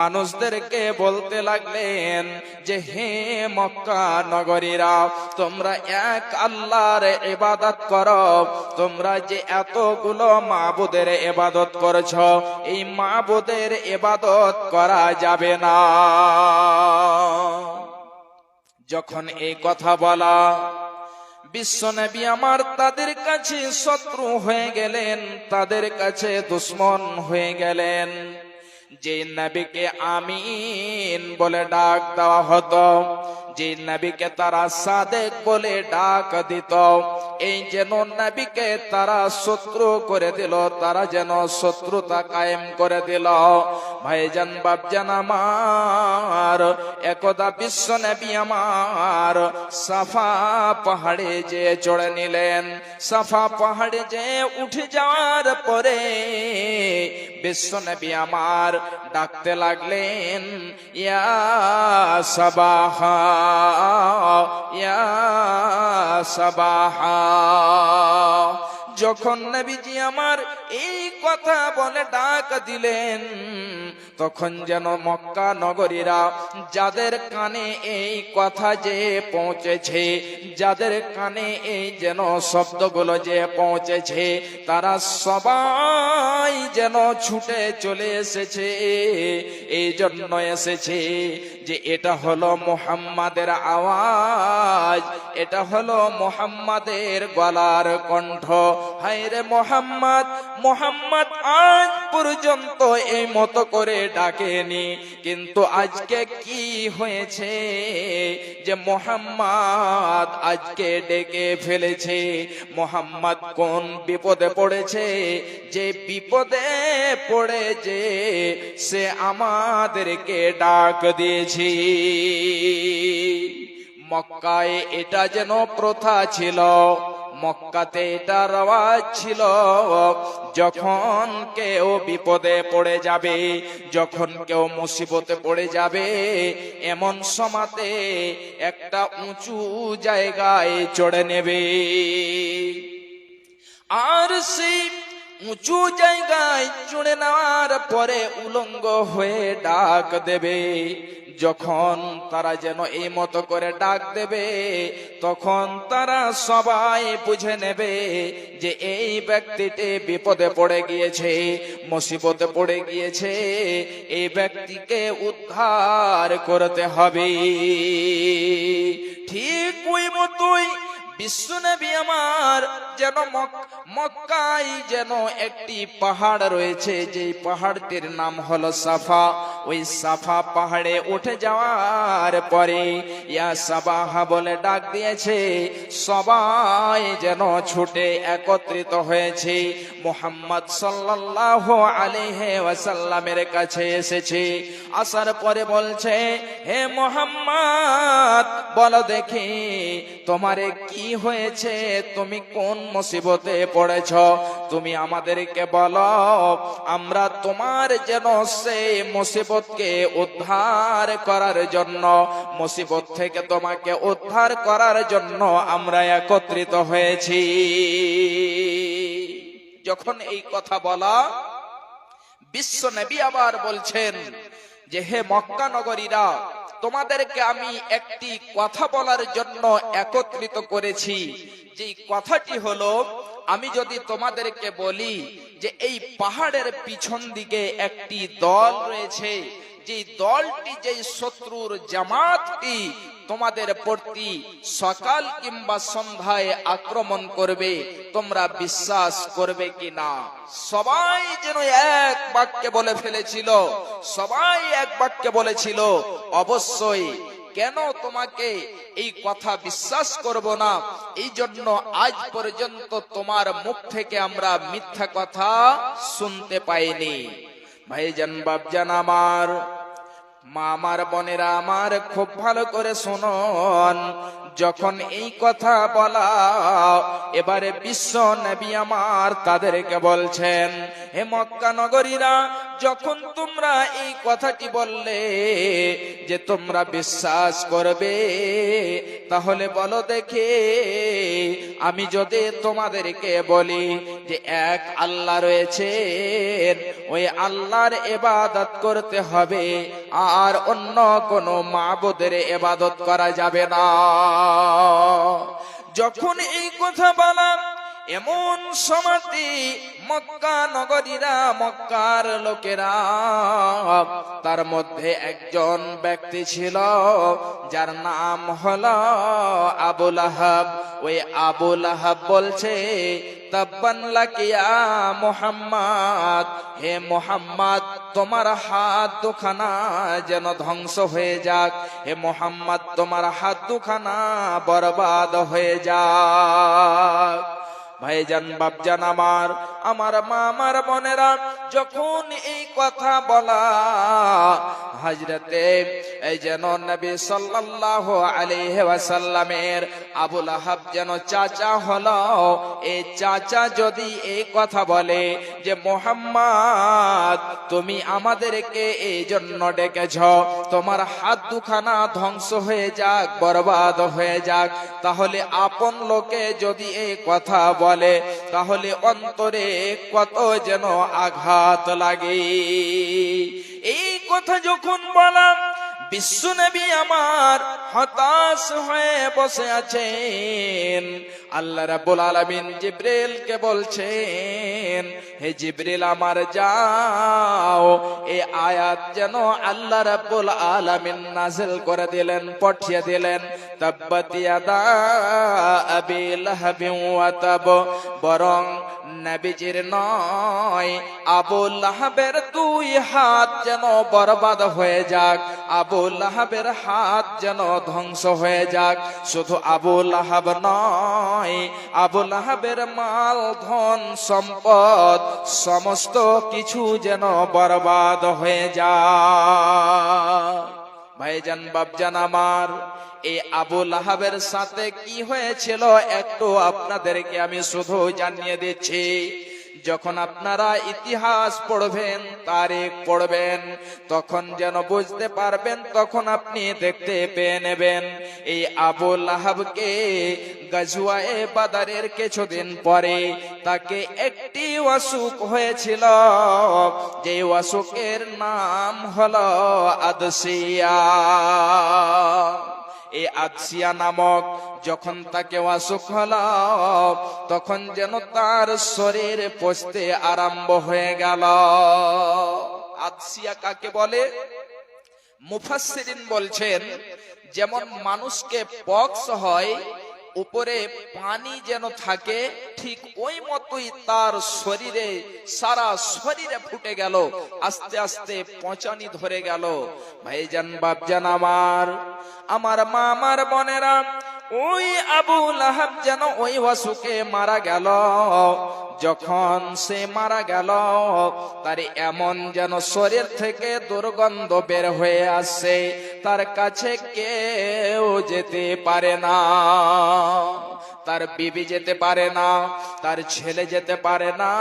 মানুষদেরকে বলতে লাগলেন যে হে মক্কা নগরীরা, তোমরা এক আল্লাহর ইবাদত করো। তোমরা যে এতগুলো মাবুদের ইবাদত করছো, এই মাবুদের ইবাদত করা যাবে না। যখন এই কথা বলা, বিশ্বনবী আমার তাদের কাছে শত্রু হয়ে গেলেন, তাদের কাছে দুশমন হয়ে গেলেন। যে নবীকে আমিন বলে ডাক দেওয়া হতো, যে নবীকে তারা সাদেক বলে ডাক দিত, এই যেন নবীকে তারা শত্রু করে দিল, তারা যেন শত্রুতা কায়েম করে দিল। ভাইজান বাপজান আমার, একদা বিশ্ব নবী আমার সাফা পাহাড়ে যে চড়ে নিলেন। সাফা পাহাড়ে যে উঠে যাওয়ার পরে বিশ্ব নবী আমার ডাকতে লাগলেন, ইয়া সাবাহা, ইয়া সাবাহা। যখন নবীজি আমার এই কথা বলে ডাক দিলেন, তখন যেন মক্কা নগরীরা, যাদের কানে এই কথা যে পৌঁছেছে, যাদের কানে এই যেন শব্দগুলো যে পৌঁছেছে, তারা সবাই যেন ছুটে চলে এসেছে। এই জন্য এসেছে যে এটা হলো মুহাম্মাদের আওয়াজ, এটা হলো মুহাম্মাদের গলার কণ্ঠ। হায় রে মুহাম্মদ, মুহাম্মদ আজ পর্যন্ত এই মতো করে ডাকেনি, কিন্তু আজকে কি হয়েছে যে মুহাম্মদ আজকে ডেকে ফেলেছে? মুহাম্মদ কোন বিপদে পড়েছে? যে বিপদে পড়ে যে সে আমাদেরকে ডাক দিয়েছে। মক্কায় এটা যেন প্রথা ছিল, মক্কাতে এটা রওয়াজ ছিল, যখন কেউ বিপদে পড়ে যাবে, যখন কেউ মুসিবতে পড়ে যাবে, এমন সময়তে একটা উঁচু জায়গায় চড়ে নেবে, আর সেই উঁচু জায়গায় চড়ে নেওয়ার পরে উলঙ্গ হয়ে ডাক দেবে। যখন তারা যেন এই মতো করে ডাক দেবে, তখন তারা সবাই বুঝে নেবে যে এই ব্যক্তিটি বিপদে পড়ে গিয়েছে, মুসিবতে পড়ে গিয়েছে, এই ব্যক্তিকে উদ্ধার করতে হবে। ঠিক ওই মতোই বিশ্বনবী আমার যেন মক্কায় যেন একটি পাহাড় রয়েছে, যে পাহাড়টির নাম হলো সাফা। ওই সাফা পাহাড়ে উঠে যাওয়ার পরে ইয়া সাবাহা বলে ডাক দিয়েছে, সবাই যেন ছুটে একত্রিত হয়েছে, মুহাম্মদ সাল্লাল্লাহু আলাইহি ওয়াসাল্লামের কাছে এসেছে। আসার পরে বলছে, হে মুহাম্মদ, বলো দেখি তোমারে কি হয়েছে, তুমি কোন মুসিবতে পড়েছ, তুমি আমাদেরকে বলো, আমরা তোমার যেন সেই মুসিবতকে উদ্ধার করার জন্য, মুসিবত থেকে তোমাকে উদ্ধার করার জন্য আমরা একত্রিত হয়েছি। যখন এই কথা বলা, বিশ্ব নবী আবার বলছেন যে হে মক্কা নগরীরা, তোমাদেরকে আমি একটি কথা বলার জন্য একত্রিত করেছি। যে কথাটি হলো, আমি যদি তোমাদেরকে বলি যে এই পাহাড়ের পিছন দিকে একটি দল রয়েছে, যে দলটি, যে শত্রুর জামাতটি তোমাদের প্রতি সকাল কিংবা সন্ধ্যায় আক্রমণ করবে, তোমরা বিশ্বাস করবে কিনা? সবাই যেন এক বাক্যে বলে ফেলেছিল, সবাই এক বাক্যে বলেছিল, অবশ্যই। কেন তোমাকে এই কথা বিশ্বাস করব না? এই জন্য আজ পর্যন্ত তোমার মুখ থেকে আমরা মিথ্যা কথা শুনতে পাইনি। ভাইজান বাপজান আমার, মা আমার, বোনেরা আমার, খুব ভালো করে শুনুন। যখন এই কথা বলা, এবারে বিশ্ব নবী আমার তাদেরকে বলছেন, হে মক্কা নগরীরা, যখন তোমরা এই কথাটি বললে যে তোমরা বিশ্বাস করবে, তাহলে বলো দেখে, আমি যদি তোমাদেরকে বলি যে এক আল্লাহ রয়েছেন, ওই আল্লাহর ইবাদত করতে হবে, আর অন্য কোনো মাবুদের ইবাদত করা যাবে না। যখন এই কথা বললাম, এমন সমাধি মক্কা নগরীরা, মক্কার লোকেরা, তার মধ্যে একজন ব্যক্তি ছিল যার নাম হলো আবু লাহাব। ওই আবু লাহাব বলছে, তাব্বান লাকিয়া মুহাম্মদ, হে মুহাম্মদ, তোমার হাত দুখানা যেন ধ্বংস হয়ে যাক, হে মুহাম্মদ, তোমার হাত দুখানা বরবাদ হয়ে যাক। ভাইজান, বাপজান আমার মা, আমার বোনেরা, যখন এই কথা বলা, হযরতে এই যেন নবী সাল্লাল্লাহু আলাইহি ওয়াসাল্লামের আবু লাহাব যেন চাচা হলো, এই চাচা যদি এই কথা বলে যে মুহাম্মদ, তুমি আমাদেরকে এই জন্য ডেকেছ, তোমার হাত দুখানা ধ্বংস হয়ে যাক, বরবাদ হয়ে যাক, তাহলে আপন লোকে যদি এই কথা বলে, তাহলে অন্তরে কত যেন আঘাত লাগে। এই কথা যখন বললাম, বিশ্ব নবী আমার হতাশ হয়ে বসে আছেন। আল্লাহ রাব্বুল আলামিন জিবরিলকে বলছেন, হে জিবরিল, আমার যাও, এই আয়াত যেন আল্লাহ রাব্বুল আলামিন নাযিল করে দিলেন, পাঠিয়ে দিলেন, তাব্বাত ইয়াদা আবি লাহাবিন ওয়া তাব। বরং নবীজির নয়, আবু লাহাবের দুই হাত যেন বরবাদ হয়ে যাক, আবু লাহাবের হাত যেন ধ্বংস হয়ে যাক। শুধু আবু লাহাব নয়, আবু লাহাবের মাল, ধন, সম্পদ, সমস্ত কিছু যেন বরবাদ হয়ে যায়। ভাইজান, বাপজান আমার, এই আবু লাহাবের সাথে কি হয়েছিল একটু আপনাদেরকে আমি শুধু জানিয়ে দিচ্ছি। যখন আপনারা ইতিহাস পড়বেন, তারিখ পড়বেন, তখন যেন বুঝতে পারবেন, তখন আপনি দেখতে পেয়ে নেবেন। এই আবু লাহাবকে গাজওয়ায়ে বাদরের কিছুদিন পরে তাকে একটি অসুখ হয়েছিল, যে অসুখের নাম হলো আদসিয়া। এই আদসিয়া নামক যখন তাকে অসুখ হলো, তখন যেন তার শরীর পচতে আরম্ভ হয়ে গেল। আদসিয়া কাকে বলে? মুফাসসিরিন বলছেন, যেমন মানুষকে পক্স হয়, উপরে পানি যেন থাকে, ঠিক ওই মতোই তার শরীরে, সারা শরীরে ফুটে গেল, আস্তে আস্তে পচানি ধরে গেল। ভাইজান, বাপজান আমার মা, আমার বোনেরা, ওই আবু লাহাব যেন ওই অসুখে মারা গেল। যখন সে মারা গেল, তার এমন যেন শরীর থেকে দুর্গন্ধ বের হয়ে আসছে, তার কাছে কেউ যেতে পারে না, তার বিবি যেতে পারে না, তার ছেলে যেতে পারে না।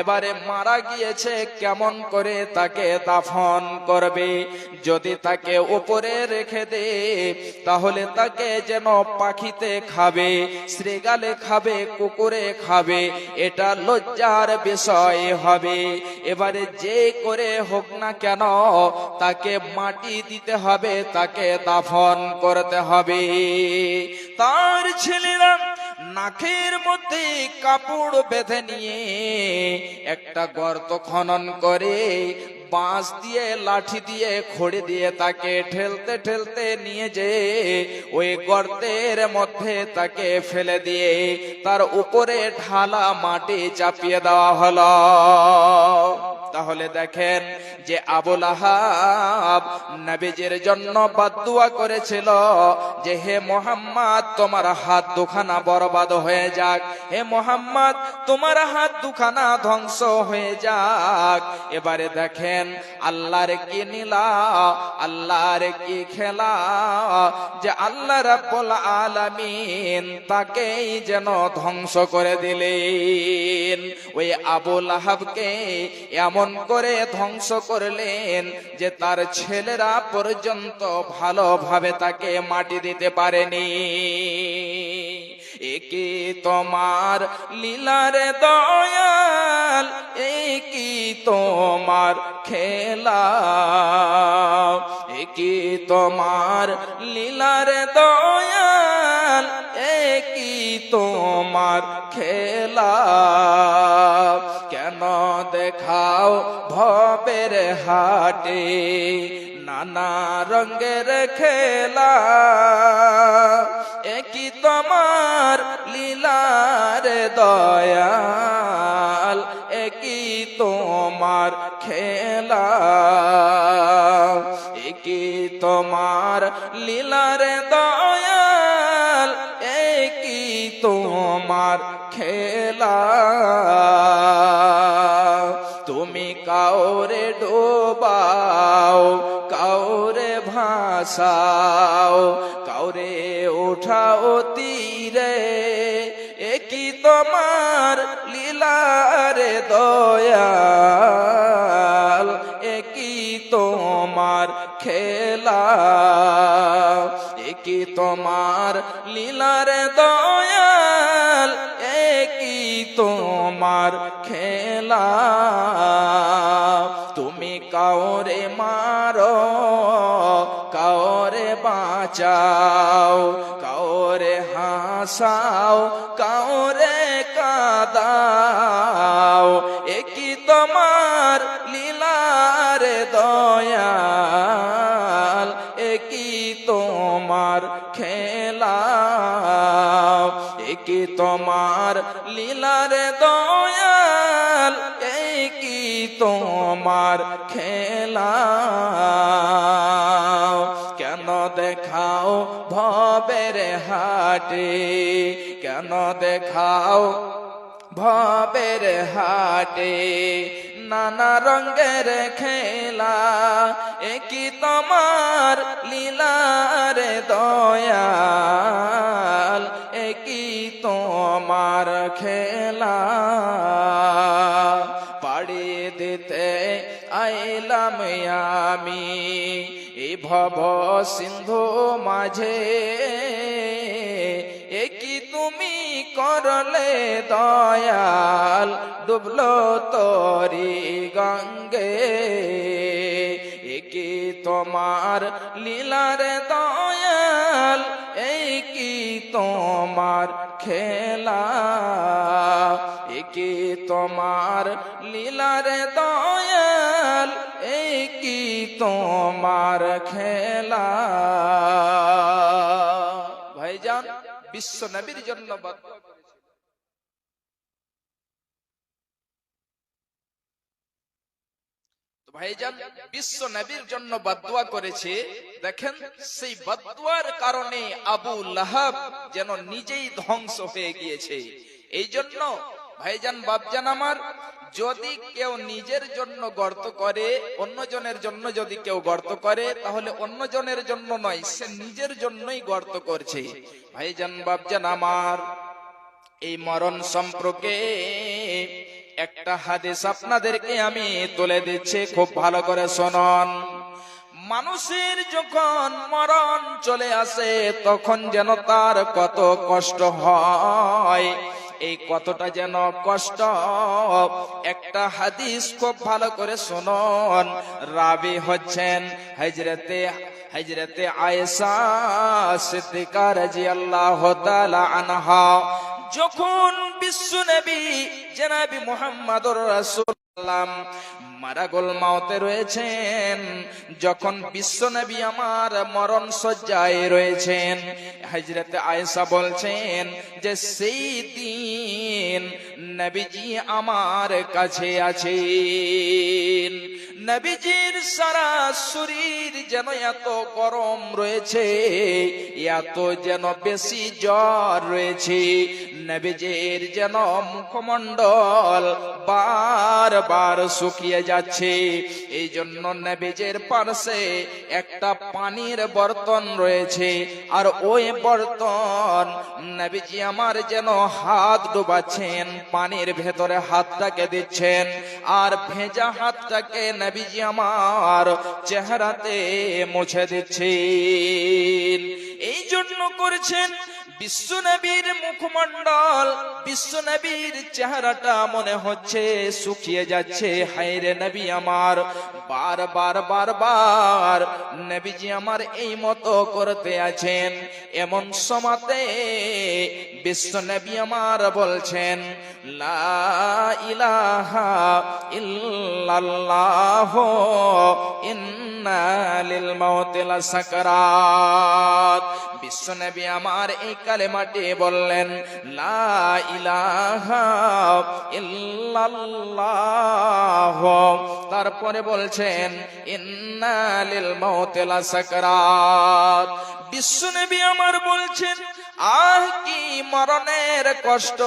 এবারে মারা গিয়েছে, কেমন করে তাকে দাফন করবে? যদি তাকে উপরে রেখে দে, তাহলে তাকে যেন পাখিতে খাবে, শ্রীগালে খাবে, কুকুরে খাবে, এটা লজ্জার বিষয় হবে। এবারে যে করে হোক না কেন, তাকে মাটি দিতে হবে, তাকে দাফন করতে হবে। তার ছেলেরা নাকের মধ্যে কাপড় বেঁধে নিয়ে একটা গর্ত খনন করে, বাঁশ দিয়ে, লাঠি দিয়ে, খড়ি দিয়ে তাকে ঠেলতে ঠেলতে নিয়ে যে ওই গর্তের মধ্যে তাকে ফেলে দিয়ে তার উপরে ঢালা মাটি চাপিয়ে দেওয়া হলো। তাহলে দেখেন যে আবু লাহাব নবীজির জন্য বদদুয়া করেছিল যে হে মুহাম্মদ, তোমার হাত দুখানা বরবাদ হয়ে যাক, হে মুহাম্মদ, তোমার হাত দুখানা ধ্বংস হয়ে যাক। এবারে দেখেন আল্লাহর কি নীলা, আল্লাহর কি খেলা, যে আল্লাহ রাব্বুল আলামিন তাকেই যেন ধ্বংস করে দিলেন। ওই আবু লাহাবকে এমন এমন করে ধ্বংস করলেন যে তার ছেলেরা পর্যন্ত ভালোভাবে তাকে মাটি দিতে পারেনি। একি তোমার লীলার দয়াল, একি তোমার খেলা, একি তোমার লীলার দয়াল, একি তোমার খেলা। কেন দেখাও ভবের হাটে নানা রঙের খেলা, একি তোমার লীলার দয়াল, একি তোমার খেলা, একি তোমার লীলার দয়াল, একি তোমার খেলা। তুমি কাউরে ডোবাও, কাউরে ভাসাও, কাউরে উঠাও তীরে, একি তোমার লীলার দয়াল, একি তোমার খেলা, একি তোমার লীলার দয়াল, একি তোমার খেলা। তুমি কাউরে মারো, কাউরে বাঁচাও, কাউরে হাসাও, কাউরে কাঁদাও, একি তোমার লীলার দয়াল, একি তোমার খেলা, একি তোমার লীলার দয়াল, একি তোমার খেলা। কেন দেখাও ভবের হাটে, কেন দেখাও ভবের হাটে নানা রঙের খেলা, একি তোমার লীলার দয়াল, একি তোমার খেলা। পাড়ি দিতে আইলাম আমি এই ভব সিন্ধু মাঝে, একি তুমি করলে দয়াল, ডুবলো তরি গঙ্গে, একি তোমার লীলার দয়াল, একি তোমার খেলা, একি তোমার লীলার দয়াল, একি তোমার খেলা। ভাইজান বিশ্ব নবীর জন্য বদদুয়া করেছে। তো ভাইজান বিশ্ব নবীর জন্য বদদুয়া করেছে। দেখেন সেই বদদুয়ার কারণে আবু লাহাব যেন নিজেই ধ্বংস হয়ে গিয়েছে। এই জন্য ভাইজান বাপজান আমার, যদি কেউ নিজের জন্য গর্ত করে, অন্যজনের জন্য যদি কেউ গর্ত করে, তাহলে অন্যজনের জন্য নয়, সে নিজের জন্যই গর্ত করছে। ভাইজান বাপজান আমার, এই মরণ সম্পর্কে একটা হাদিস আপনাদেরকে আমি তুলে দিচ্ছি, খুব ভালো করে শুনুন। মানুষের যখন মরণ চলে আসে তখন যেন তার কত কষ্ট হয়, এই কতটা যেন কষ্ট, একটা হাদিস খুব ভালো করে শুনুন। রাবি হচ্ছেন হযরতে আয়েশা সিদ্দিকা রাদিয়াল্লাহু তাআলা আনহা। যখন বিশ্বনবী জনাবি মুহাম্মদুর রাসূলুল্লাহ মারাগুল মাউতে রয়েছেন, যখন বিশ্বনবী আমার মরণ শয্যায় রয়েছেন, হযরত আয়েশা বলছেন যে সেই দিন নবীজি আমার কাছে আছেন, নবীজির সারা শরীর যেন এত গরম রয়েছে, এত যেন বেশি জ্বর রয়েছে, নবীজির যেন মুখমণ্ডল বারবার শুকিয়ে যাচ্ছে। এই জন্য নবীজির পাশে একটা পানির বর্তন রয়েছে, আর ওই বর্তন নবীজি আমার যেন হাত ডুবাচ্ছেন, পানির ভেতরে হাতটাকে দিচ্ছেন, আর ভেজা হাতটাকে নবীজি আমার চেহারাতে মুছে দিচ্ছেন। এই জন্য করেছেন বিশ্ব নবীর মুখমণ্ডল, বিশ্ব নবীর চেহারাটা মনে হচ্ছে শুকিয়ে যাচ্ছে। হায়রে নবী আমার, বারবার বারবার নবীজি আমার এই মতো করতে আছেন। এমন সময়তে বিশ্ব নবী আমার বলছেন, লা ইলাহা ইল্লাল্লাহ ইন্না লিল মাউতি লাসাকরাত। বিশ্ব নবী আমার এই কালেমাটি বললেন, লা ইলাহা ইল্লাল্লাহ, তারপরে বলছেন ইন্না লিল মাউতি লাসাকরাত। বিশ্ব নবী আমার বলছেন, আহ কি মরণের কষ্ট।